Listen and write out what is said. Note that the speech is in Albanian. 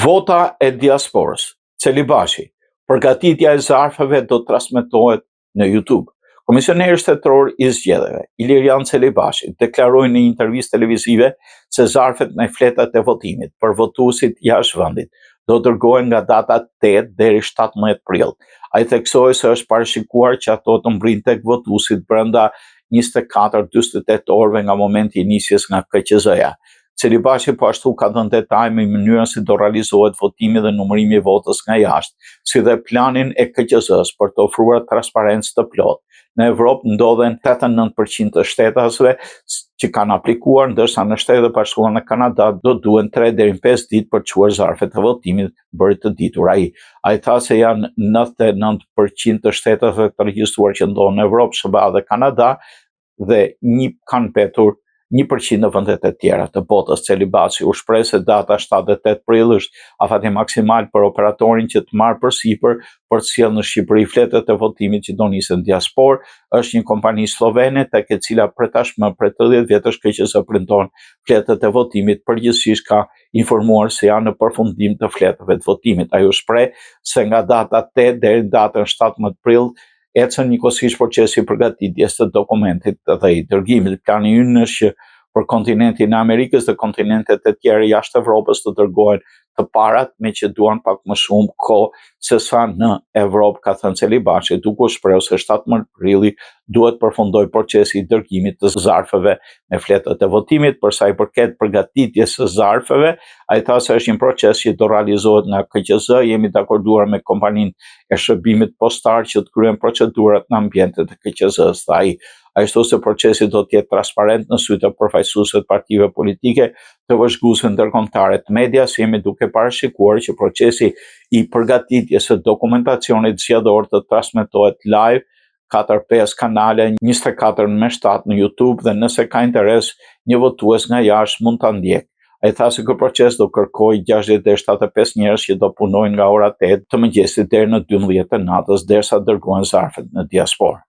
Vota e diasporës. Celibashi. Përgatitja e zarfeve do të transmetohet në YouTube. Komisioneri shtetëror i zgjedhjeve, Ilirian Celibashi, deklaroi në një intervistë televizive se zarfet në fletat e votimit për votuesit jashtë vendit do dërgohen nga data 8 deri 17 prill. Ai theksoi se është parashikuar që ato të mbrijnë tek votuesit brenda 24-48 orëve nga momenti i nisjes nga KQZ-ja. Celibashi po ashtu ka dhënë detaj me mënyrën si do realizohet votimi dhe numërimi i votës nga jashtë, si dhe planin e KQZ-s për të ofruar transparencë të plotë. Në Evropë ndodhen 89% të shtetasve që kanë aplikuar, ndërsa në Shtetet e Bashkuara në Kanada do duhen 3 deri në 5 ditë për të çuar zarfet e votimit bëri të ditur ai. Ai tha se janë 99% të shtetasve të regjistruar që ndodhen në Evropë, SBA dhe Kanada dhe kanë mbetur 1% në vendet e tjera të botës. Celibashi u shpreh se data 7-8 prill është afati maksimal për operatorin që të marrë përsipër për të sjellë në Shqipëri fletët e votimit që do nisen në diasporë. Është një kompani slovene tek e cila për tashmë për 30 vjetësh KQZ printon fletët e votimit, përgjithsisht ka informuar se janë në përfundim të fletëve të votimit. Ai u shpreh se nga data 8 deri në datën 17 prill ecën njëkohësisht procesi i përgatitjes të dokumentit dhe i dërgimit. Plani ynë është që për kontinentin e Amerikës dhe kontinentet e tjera jashtë Evropës të dërgohen të parat, me që duan pak më shumë kohë se sa në Evropë, ka thënë Celibashi, duke u shprehur se 17 prilli duhet përfundoj procesi i dërgimit të zarfeve me fletët e votimit. Për sa i përket përgatitjes së zarfeve, ai tha se është një proces që do realizohet nga KQZ. Jemi dakorduar me kompaninë e shërbimit postar që të kryen procedurat në ambientet e KQZ-s. Ai thosë se procesi do të jetë transparent në sy të përfaqësuesve të partive politike të vëzhguesve ndërkombëtare të medias. Jemi duke parashikuar që procesi i përgatitjes së dokumentacionit zgjedhor të transmetohet live 4-5 kanale, 24 me 7 në YouTube, dhe nëse ka interes një votues nga jashtë mund ta ndjek. Ai tha se ky proces do kërkojë 60-75 njerëz që do punojnë nga ora 8 të mëngjesit deri në 12 të natës derisa dërgohen zarfet në diasporë.